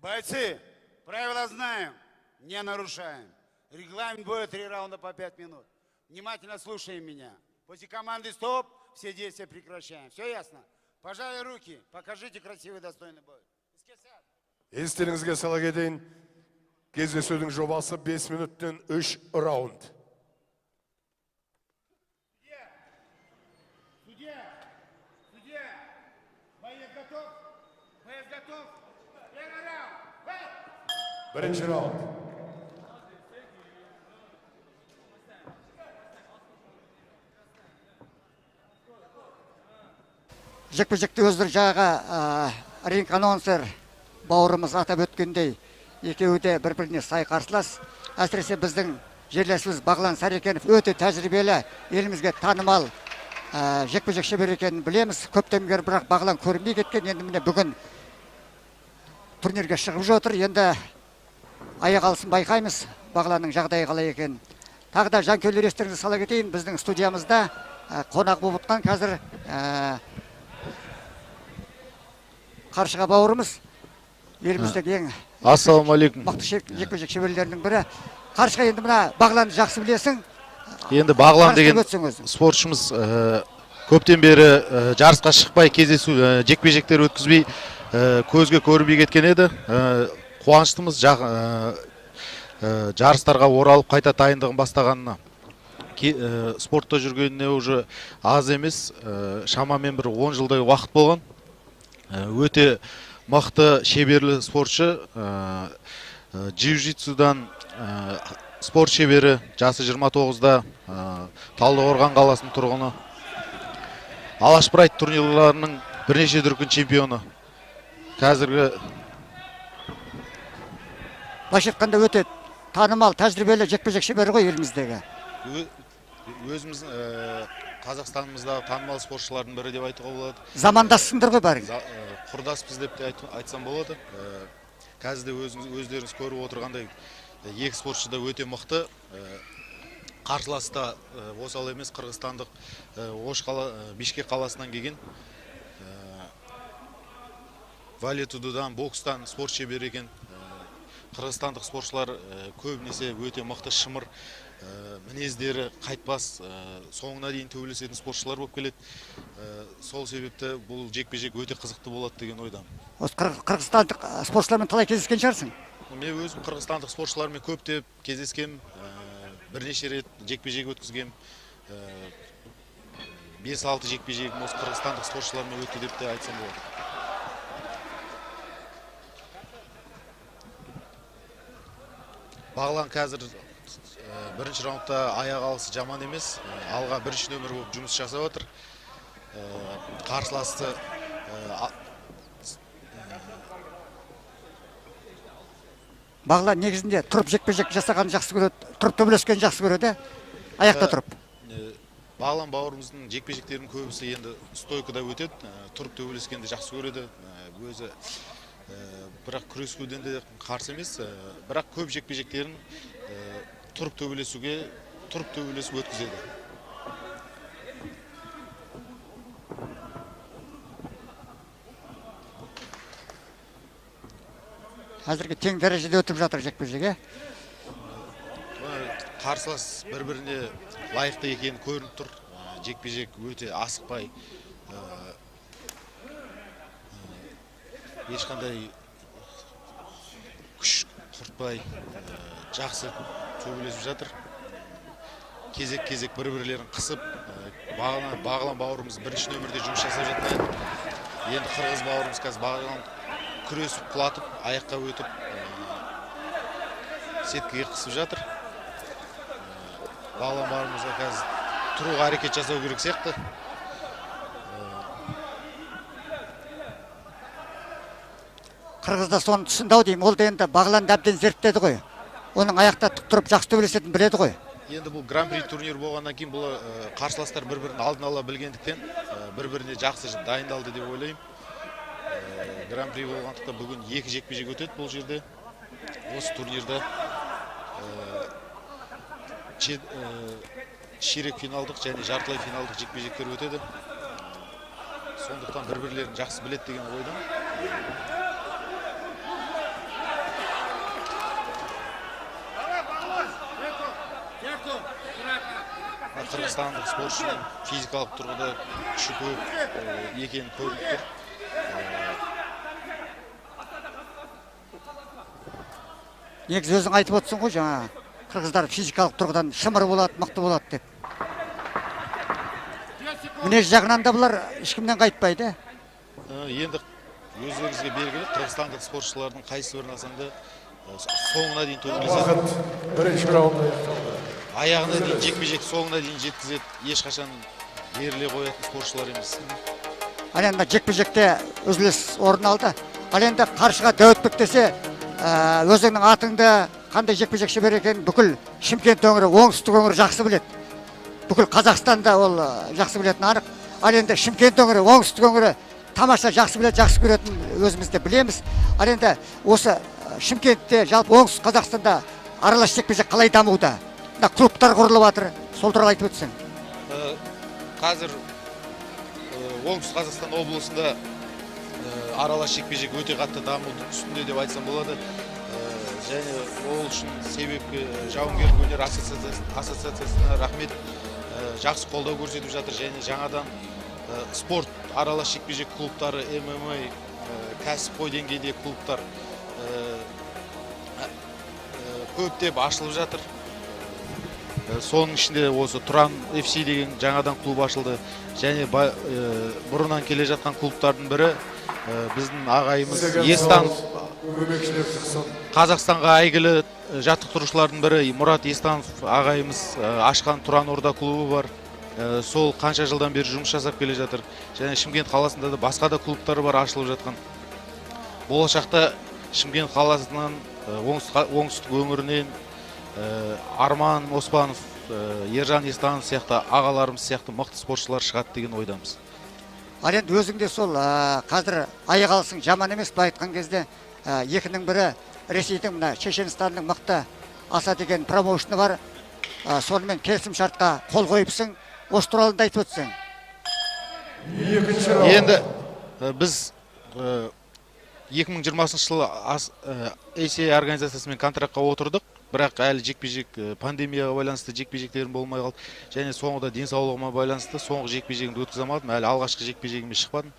Бойцы, правила знаем, не нарушаем. Регламент боя 3 раунда по 5 минут. Внимательно слушаем меня. После команды стоп, все действия прекращаем. Все ясно? Пожали руки, покажите красивый достойный бой. Естеріңізге сала кетейін, кездесудің жобасы 5 минуттен 3 раунд. Судья, боец готов? Боец готов? Первый раунд, бой! Бірінші раунд. Жекпе-жекті өздері жаға ринг анонсер бауырымыз атап өткендей, екеуі де бір-біріне сай қарсылас. Әсіресе біздің жерлесіміз Бағлан Сарекенов өте тәжірибелі, елімізге танымал жекпе-жек шебері екенін білеміз. Көптен бері бірақ Бағлан көрінбей кеткен, енді міне бүгін турнирге шығып жатыр. Енді аяқ алысын байқаймыз, Бағланның жағдайы қалай екен. Тағы да жанкүйерлер естеріңізге сала кетейін, біздің студиямызда қонақ болып отқан қазір Қаршыға бауырымыз, еліміздегі ең ассалаумағалейкум мықты жекпе-жек шеберлерінің бірі. Қаршыға, енді мына Бағланды жақсы білесің. Енді Бағлан деген спортшымыз көптен бері жарысқа шықпай, кездесу жекпе-жектер өткізбей, көзге көрінбей кеткен еді. Қуаныштымыз жарыстарға оралып қайта дайындығын бастағанына. Спортта жүргеніне уже аз емес, шамамен бір 10 жылдай уақыт болған. Өте мықты шеберлі спортшы, джиу-джитсудан спорт шебері, жасы 29-да, Талдықорған қаласының тұрғыны, Алаш Прайд турнирларының бірнеше дүркін чемпионы. Қазіргі Былайша айтқанда өте танымал, тәжірибелі жекпе-жек шебері ғой еліміздегі. Өзіміз Қазақстанымыздағы танымал спортшылардың бірі деп айтуға болады. Замандассыңдар ғой бәрің. Құрдаспыз деп те айтсам болады. Қазірде өздеріңіз көріп отырғандай, екі спортшы да өте мықты. Қарсыласы да осал емес, қырғызстандық Бишкек қаласынан келген. Валетудудан, бокстан спорт шебері екен. Қырғызстандық спортшылар көбінесе өте мықты, шымыр, мінездері қайтпас, соңына дейін төбелесетін спортшылар болып келеді. Сол себепті бұл жекпе-жек өте қызықты болады деген ойдамын. Осы қырғызстандық спортшылармен талай кездескен шығарсың? Мен өзім қырғызстандық спортшылармен көптеп кездескем, бірнеше рет жекпе-жек өткізгем. 5-6 жекпе-жегім осы қырғызстандық спортшылармен өтті деп те айтсам болады. Бағлан қазір бірінші раундта аяқ алысы жаман емес, алға бірінші нөмір болып жұмыс жасап отыр. Қарсыласы Бағлан негізінде тұрып жекпе-жек жасағанды жақсы көреді, тұрып төбелескенді жақсы көреді, аяқта тұрып. Бағлан бауырымыздың жекпе-жектерінің көбісі енді стойкада өтеді, тұрып төбелескенді жақсы көреді. Өзі бірақ күрескуден де қарсы емес, бірақ көп жекпе-жектерін тұрып төбелесу өткізеді. Әзірге тең дәрежеде өтіп жатыр жекпе-жек. Қарсылас бір-біріне лайықты екені көрініп тұр. Жекпе-жек өте асықпай, ешқандай күш құртпай, жақсы төбелесіп жатыр. Кезек-кезек бір-бірлерін қысып, Бағлан бауырымыз бірінші нөмірде жұмыс жасап жатқан. Енді қырғыз бауырымыз қазір Бағлан күресіп, құлатып, аяққа өтіп, сеткіге қысып жатыр. Бағлан бауырымызға қазір тұруға әрекет жасау керек сияқты. Қырғызда соны түсіндау деймін, ол да енді Бағланды әбден зерттеді ғой. Оның аяқта тұрып жақсы төбелесетінін біледі ғой. Енді бұл гран-при турнир болғаннан кейін бұл қарсыластар бір-бірін алдын ала білгендіктен бір-біріне жақсы дайындалды деп ойлаймын. Гран-при болғандықтан бүгін 2 жекпе-жек өтеді бұл жерде. Осы турнирда ширек финалдық және жартылай финалдық жекпе-жектер өтеді. Сондықтан бір-бірлерін жақсы біледі деген ойдамын. қырғызстандық спортшының физикалық тұрғыда күші көп екені көрініп тұр. Негізі өзің айтып отырсың ғой, жаңа қырғыздар физикалық тұрғыдан шымыр болады, мықты болады деп. Мінез жағынан да бұлар ешкімнен қайтпайды. Енді өздеріңізге белгілі, қырғызстандық спортшылардың қайсы бірін алсаң да соңына дейін төңкеріледі. Уақыт бірінші раунд аяқталды. Аяғына дейін жекпе-жек соңына дейін жеткізеді. Ешқашан беріле қоятын спортшылар емес. Ал енді жекпе-жекте үзіліс орын алды. Ал енді қаршыға Дәуітбек десе, өзіңнің атыңды қандай жекпе-жекші бар екенін бүкіл Шымкент өңірі, оңтүстік өңірі жақсы біледі. Бүкіл Қазақстанда ол жақсы білетін анық. Ал енді Шымкент өңірі, оңтүстік өңірі тамаша жақсы біледі, жақсы көретін өзіміз де білеміз. Ал енді осы Шымкентте, жалпы оңтүстік Қазақстанда аралас жекпе-жек қалай дамуда? Клубтар құрылып жатыр. Сол туралы айтып өтсең. Қазір оңтүстік Қазақстан облысында аралас жекпе-жек өте қатты дамудың үстінде деп айтсам болады. Және ол үшін себепке жауынгерлік өнер ассоциациясына рахмет. Жақсы қолдау көрсетіп жатыр және жаңадан спорт аралас жекпе-жек клубтары, ММА, кәсіпқой деңгейдегі клубтар көптеп ашылып жатыр. Соның ішінде осы Тұран FC деген жаңадан клуб ашылды. Және бұрыннан келе жатқан клубтардың бірі біздің ағайымыз Естанов, Қазақстанға әйгілі жаттықтырушылардың бірі Мұрат Естанов ағайымыз ашқан Тұран Орда клубы бар. Сол қанша жылдан бері жұмыс жасап келе жатыр. Және Шымкент қаласында да басқа да клубтары бар ашылып жатқан. Болашақта Шымкент қаласынан, оңтүстік өңірінен Арман Оспанов, Ержан Естанов сияқты ағаларымыз сияқты мықты спортшылар шығады деген ойдамыз. Ал енді өзіңде сол қазір аяқ алысың жаман емес, былай айтқан кезде екінің бірі Ресейдің, мына Шешенстанның мықты Аса деген промоушны бар. Сонымен келісім шартқа қол қойыпсың. Осы туралы айтып өтсең. Енді біз 2020 жылы ACA организациясымен контрактқа отырдық. Бірақ әлі жекпе-жек пандемияға байланысты жекпе-жектерім болмай қалды. Және соңында денсаулығыма байланысты соңғы жекпе-жегімді өткізе алмадым. Әлі алғашқы жекпе-жегіме шықпадым.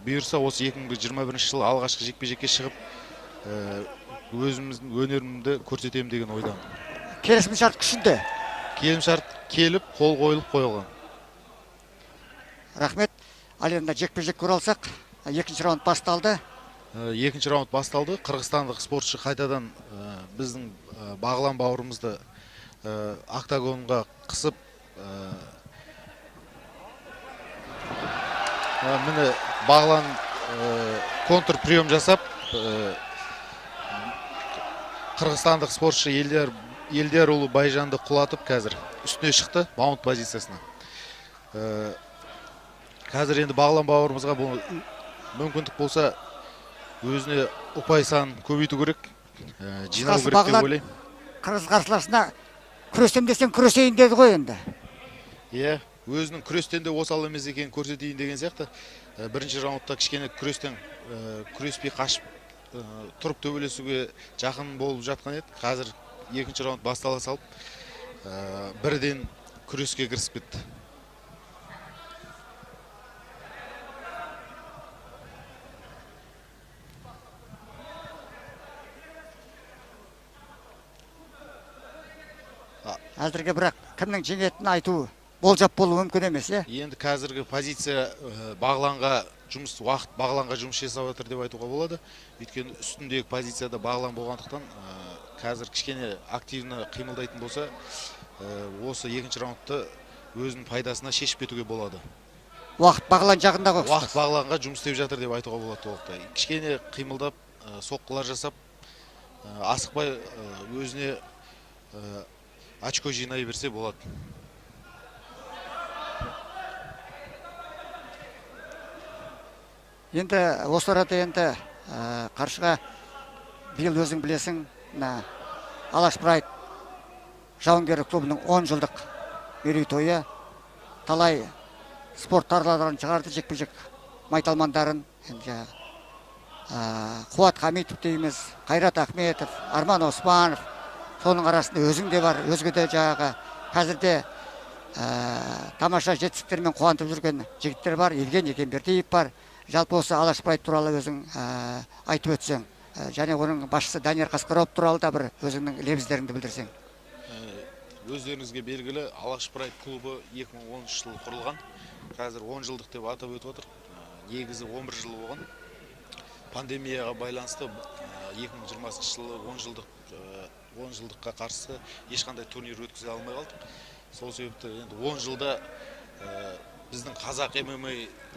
Бұйырса осы 2021 жылы алғашқы жекпе-жекке шығып, өзіміздің өнерімді көрсетемін деген ойдамын. Келісім шарт күшінде. Келісім шарт келіп, қол қойылып қойылған. Рахмет. Ал енді жекпе-жек көралсақ, екінші раунд басталды. Екінші раунд басталды. Қырғызстандық спортшы қайтадан біздің Бағлан бауырымызды октагонға қысып, міне Бағлан контр прием жасап, қырғызстандық спортшы Елдерұлы Байжанды құлатып қазір үстіне шықты маунт позициясына. Қазір енді Бағлан бауырымызға бұл мүмкіндік болса өзіне ұпай санын көбейту керек, жинау керек деп ойлаймын. Қырғыз қарсыласына күресем десең күресейін деді ғой енді. Иә, өзінің күрестен де осал емес екенін көрсетейін деген сияқты. Бірінші раундта кішкене күреспей қашып тұрып төбелесуге жақын болып жатқан еді. Қазір екінші раунд бастала салып, бірден күреске кірісіп кетті. Әзірге бірақ кімнің жеңетінін айту болжап болу мүмкін емес, е? Енді қазіргі позиция Бағланға жұмыс жасап жатыр деп айтуға болады. Өйткені үстіндегі позицияда Бағлан болғандықтан, қазір кішкене активны қимылдайтын болса, осы екінші раундты өзінің пайдасына шешіп кетуге болады. Уақыт Бағлан жағында ғой. Уақыт Бағланға жұмыс істеп жатыр деп айтуға болады толықтай. Кішкене қимылдап, соққылар жасап, асықпай өзіне очко жинай берсе болады. Енді осы арада енді қаршыға биыл өзің білесің, Алаш Прайд жауынгерлік клубының 10 жылдық мерейтойы, талай спорт тарларын шығарды, жекпе-жек майталмандарын, Қуат Хамитов дейміз, Қайрат Ахметов, Арман Оспанов, соның арасында өзің де бар, өзге де жаңағы қазірде тамаша жетістіктермен қуантып жүрген жігіттер бар. Евгений Кембертиев бар. Жалпы осы Алаш Прайд туралы өзің айтып өтсең, және оның басшысы Данияр Қасқаров туралы да бір өзіңнің лебіздеріңді білдірсең. Өздеріңізге белгілі, Алаш Прайд клубы 2013 жылы құрылған. Қазір 10 жылдық деп атап өтіп отыр. Негізі 11 жыл болған. Пандемияға байланысты 2020 жылы 10 жылдыққа қарсы ешқандай турнир өткізе алмай қалдық. Сол себепті енді 10 жылда біздің қазақ ММА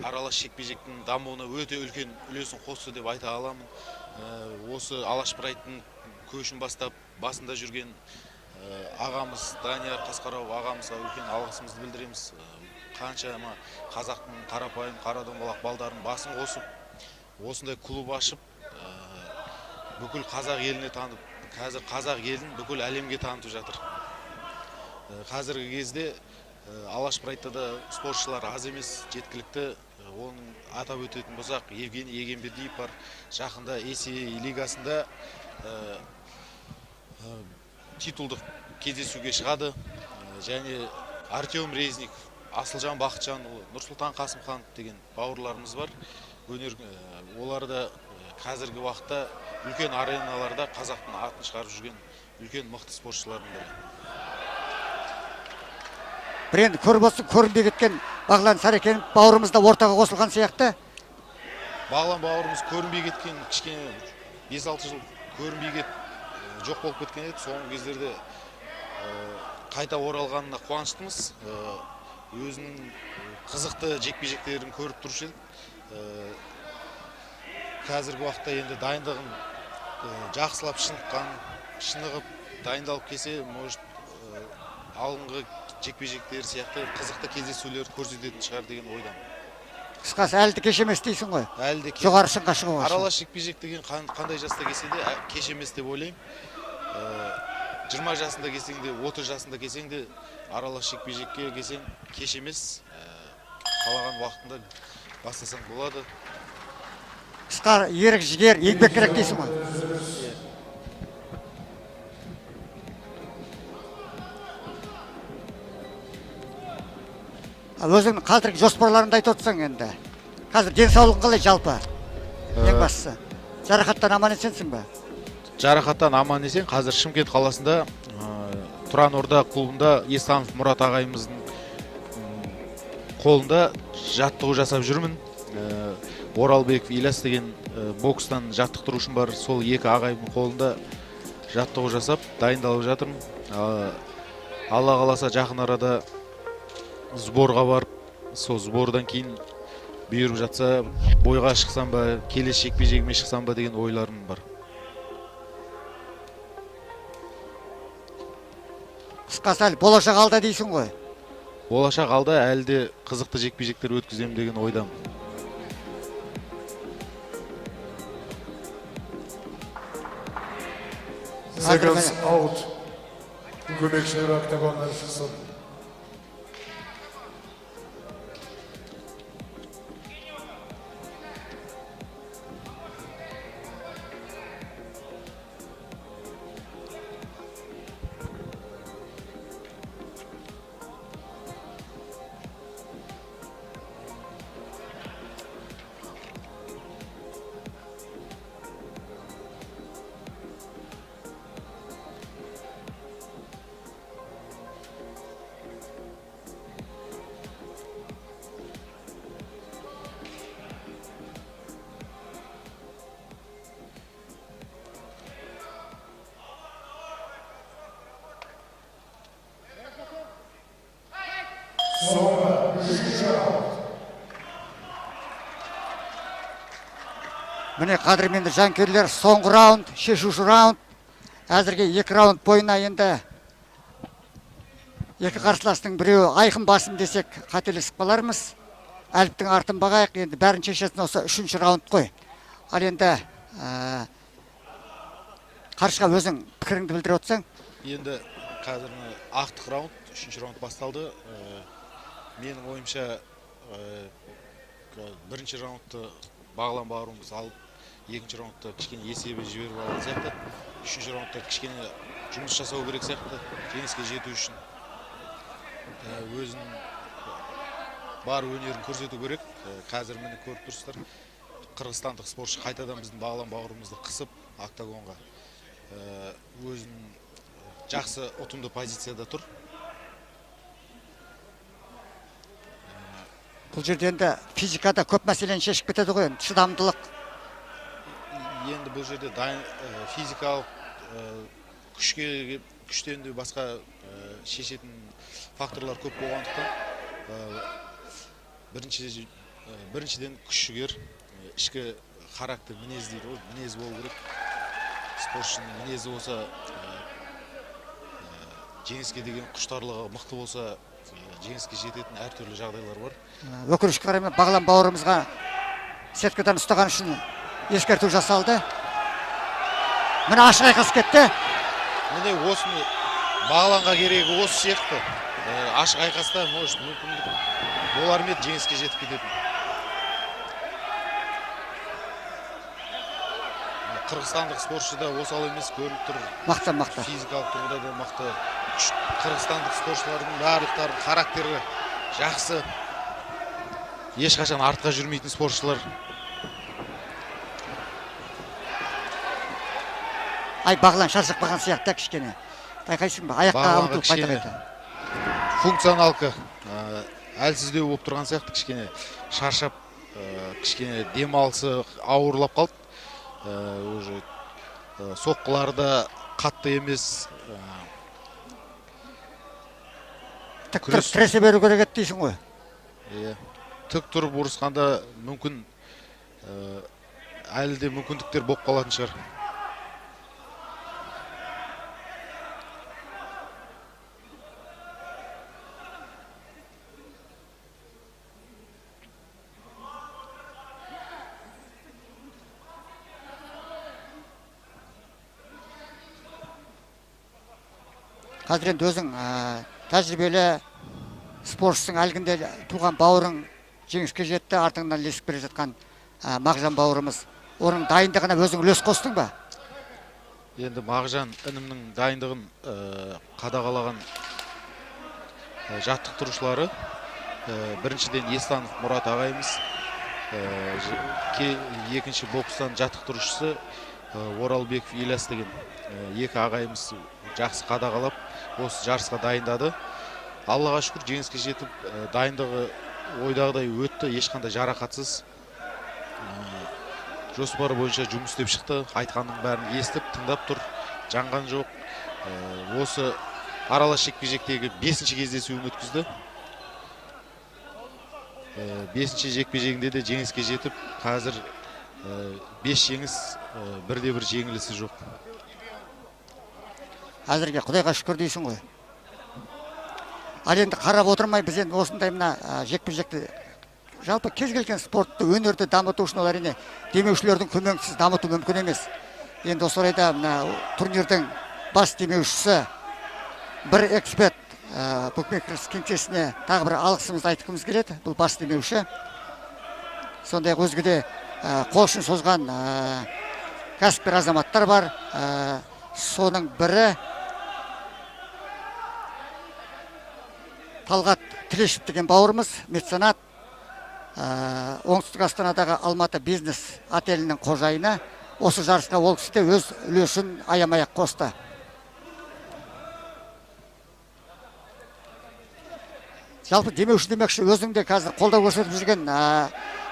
аралас жекпе-жектің дамуына өте үлкен үлесін қосты деп айта аламын. Осы Алаш Прайдтың көшін бастап басында жүрген ағамыз Данияр Қасқаров ағамызға үлкен алғысымызды білдіреміз. Қаншама қазақтың қарапайым қара домалақ балдарын басын қосып, осындай клуб ашып, бүкіл қазақ еліне танып, қазір қазақ елін бүкіл әлемге танытып жатыр. Қазіргі кезде Алаш Прайдта да спортшылар аз емес, жеткілікті. Оның атап өтетін болсақ, Евгений Егембердиев бар. Жақында Есей лигасында титулдық кездесуге шығады. Және Артем Резник, Асылжан Бақытжан, Нұрсұлтан Қасымхан деген бауырларымыз бар. Олар да қазіргі уақытта үлкен ареналарда қазақтың атын шығарып жүрген үлкен мықты спортшылардың бірі. Бір енді көрінбей кеткен Бағлан Сарекенов бауырымыз да ортаға қосылған сияқты. Бағлан бауырымыз көрінбей кеткен, кішкене 5-6 жыл көрінбей кетіп жоқ болып кеткен еді. Соңғы кездерде қайта оралғанына қуаныштымыз. Өзінің қызықты жекпе-жектерін көріп тұрушы едік. Қазіргі уақытта енді дайындығын жақсылап шынығып дайындалып келсе, может алынғы жекпе-жектер сияқты қызықты кездесулер көрсететін шығар деген ойдамын. Қысқасы әлі де кеш емес дейсің ғой. Әлі де жоғары шыңға шығуға. Аралас жекпе-жек деген қандай жаста келсе де кеш емес деп ойлаймын. 20 жасында келсең де, 30 жасында келсең де аралас жекпе-жекке келсең кеш емес. Қалаған уақытында бастасаң болады. Қысқа ерік жігер, еңбек керек дейсің ғой. Өзіңнің қазіргі жоспарларыңды айтып отырсаң енді. Қазір денсаулығың қалай жалпы? Ең бастысы. Жарақаттан аман есенсің бе? Жарақаттан аман есен. Қазір Шымкент қаласында Тұран Орда клубында Естамов Мұрат ағайымыздың қолында жаттығу жасап жүрмін. Оралбеков Ильяс деген бокстан жаттықтырушым бар. Сол екі ағайымның қолында жаттығу жасап дайындалып жатырмын. Алла қаласа жақын арада сборға барып, сол сбордан кейін бұйырып жатса, бойға шықсам ба, келесі жекпе-жегіме шықсам ба деген ойларым бар. Қысқасы әлі болашақ алда дейсің ғой. Болашақ алда әлі де қызықты жекпе-жектер өткіземін деген ойдамын. Seconds out. Көмекшілер октагоннан шықсын. Міне қадірменді жанкүйерлер, соңғы раунд, шешуші раунд. Әзірге 2 раунд бойына енді екі қарсыластың біреуі айқын басым десек қателесіп қалармыз. Әліптің артын бағайық, енді бәрін шешетін осы 3-ші раунд қой. Ал енді қаршыға өзің пікіріңді білдіре отырсаң. Енді қазір ақтық раунд, 3-ші раунд басталды. Менің ойымша бірінші раундты Бағлан бауырымыз алып, екінші раундта кішкене есебі жіберіп алған сияқты. 3-ші раундта кішкене жұмыс жасау керек сияқты, жеңіске жету үшін. өзінің бар өнерін көрсету керек. Қазір міне көріп тұрсыздар. Қырғызстандық спортшы қайтадан біздің бағлан бауырымызды қысып октагонға өзін жақсы ұтымды позицияда тұр. Бұл жерде енді физикада көп мәселені шешіп кетеді ғой, шыдамдылық. Енді бұл жерде физикалық күштен де басқа шешетін факторлар көп болғандықтан біріншіден күш-жігер, ішкі характер, мінез дейді ғой, мінез болу керек. Спортшының мінезі болса, жеңіске деген құштарлығы мықты болса, жеңіске жететін әртүрлі жағдайлар бар. Өкінішке қарай бағлан бауырымызға сеткадан ұстаған үшін ескерту жасалды. Міне ашық айқас кетті. Міне осыны бағланға керегі осы сияқты. Ашық айқаста мүмкіндік болар ме жеңіске жетіп кететін. Қырғызстандық спортшы да осал емес, көрініп тұр. Мықты. Физикалық тұрғыда да мықты. Қырғызстандық спортшылардың барлықтарының характері жақсы. Ешқашан артқа жүрмейтін спортшылар. Бағлан шаршап қалған сияқты кішкене. Байқайсың ба? Аяққа ауытып қайта-қайта. Функционалка әлсіздеу болып тұрған сияқты, кішкене шаршап, кішкене демалысы ауырлап қалды. Уже соққыларда қатты емес. Тік тұрып тіресе беру керек еді дейсің ғой. Тік тұрып ұрысқанда мүмкін әлі де мүмкіндіктер болып қалатын шығар. Қазір енді өзің тәжірибелі спортшысың, әлгінде туған бауырың жеңіске жетті, артыңнан ілесіп келе жатқан Мағжан бауырымыз. Оның дайындығына өзің үлес қостың ба? Енді Мағжан інімнің дайындығын қадағалаған жаттықтырушылары біріншіден Естанов Мұрат ағайымыз, екінші бокстан жаттықтырушысы Оралбеков Ильяс деген екі ағайымыз жақсы қадағалап осы жарысқа дайындады. Аллаға шүкір жеңіске жетіп, дайындығы ойдағыдай өтті, ешқандай жарақатсыз. Жоспары бойынша жұмыс істеп шықты, айтқанның бәрін естіп, тыңдап тұр, жанған жоқ. Осы аралас жекпе-жектегі 5-ші кездесуін өткізді. 5-ші жекпе-жегінде де жеңіске жетіп, қазір 5 жеңіс, бірде-бір жеңілісі жоқ. Әзірге Құдайға шүкір дейсің ғой. Ал енді қарап отырмай, біз енді осындай мына жекпе-жекті, жалпы кез келген спортты, өнерді дамыту үшін ол әрине демеушілердің көмегінсіз дамыту мүмкін емес. Енді осы орайда мына турнирдің бас демеушісі, бір эксперт букмекерс кеңсесіне тағы бір алғысымызды айтқымыз келеді. Бұл бас демеуші. Сондай өзге де қол ұшын созған кәсіпкер азаматтар бар. Соның бірі Талғат Тілешев деген бауырымыз, меценат, оңтүстік Астанадағы Алматы бизнес отелінің қожайыны. Осы жарысқа ол кісі де өз үлесін аямай-ақ қосты. Жалпы демеуші демекші, өзіңде қазір қолдау көрсетіп жүрген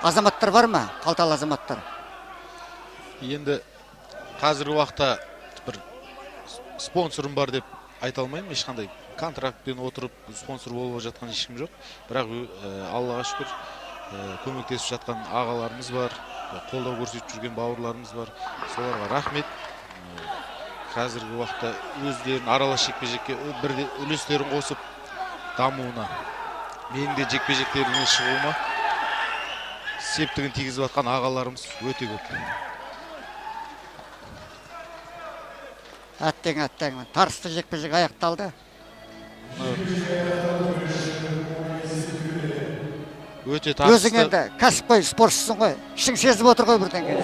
азаматтар бар ма? Қалталы азаматтар. Енді қазіргі уақытта бір спонсорым бар деп айта алмаймын, ешқандай контрактпен отырып спонсор болып жатқан ешкім жоқ. Бірақ Аллаға шүкір көмектесіп жатқан ағаларымыз бар, қолдау көрсетіп жүрген бауырларымыз бар. Соларға рахмет. Қазіргі уақытта өздерін аралас жекпе-жекке бірде үлестерін қосып дамуына, менің де жекпе-жектеріне шығуыма септігін тигізіп жатқан ағаларымыз өте көп. Әттең, тартысты жекпе-жек аяқталды. Өте тартысты. Өзің енді кәсіпқой спортшысың ғой, ішің сезіп отыр ғой бірден келе.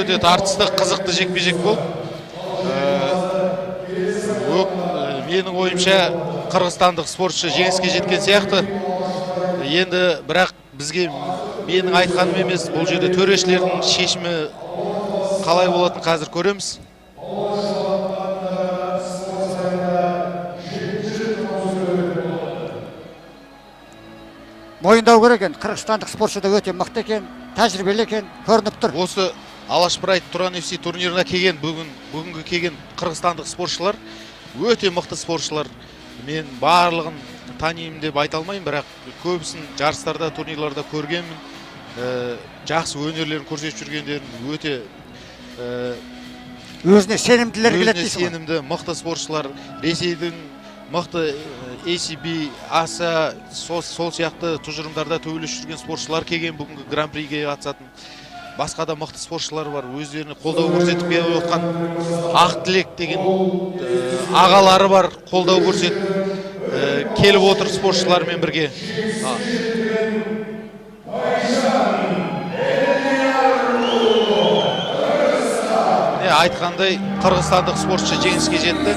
өте тартысты, қызықты жекпе-жек болды. Менің ойымша қырғызстандық спортшы жеңіске жеткен сияқты. Енді бірақ бізге менің айтқаным емес, бұл жерде төрешілердің шешімі қалай болатын қазір көреміз. Мойындау керек екен, қырғызстандық спортшы да өте мықты екен, тәжірибелі екен, көрініп тұр. Осы Алаш Прайд Тұран FC турнирына келген бүгінгі келген қырғызстандық спортшылар өте мықты спортшылар. Мен барлығын танимын деп айта алмаймын, бірақ көбісін жарыстарда, турнирларда көргенмін. Жақсы өнерлерін көрсетіп жүргендерін өте өзіне сенімділер келеді дейсің ғой. сенімді мықты спортшылар, Ресейдің мықты ACB, аса сол сияқты тұжырымдарда төбелесіп жүрген спортшылар келген бүгінгі гран-приге қатысатын. Басқа да мықты спортшылар бар, өздеріне қолдау көрсетіп келіп отқан Ақтілек деген ағалары бар, қолдау көрсетіп келіп отыр спортшылармен бірге. Айтқандай қырғызстандық спортшы жеңіске жетті.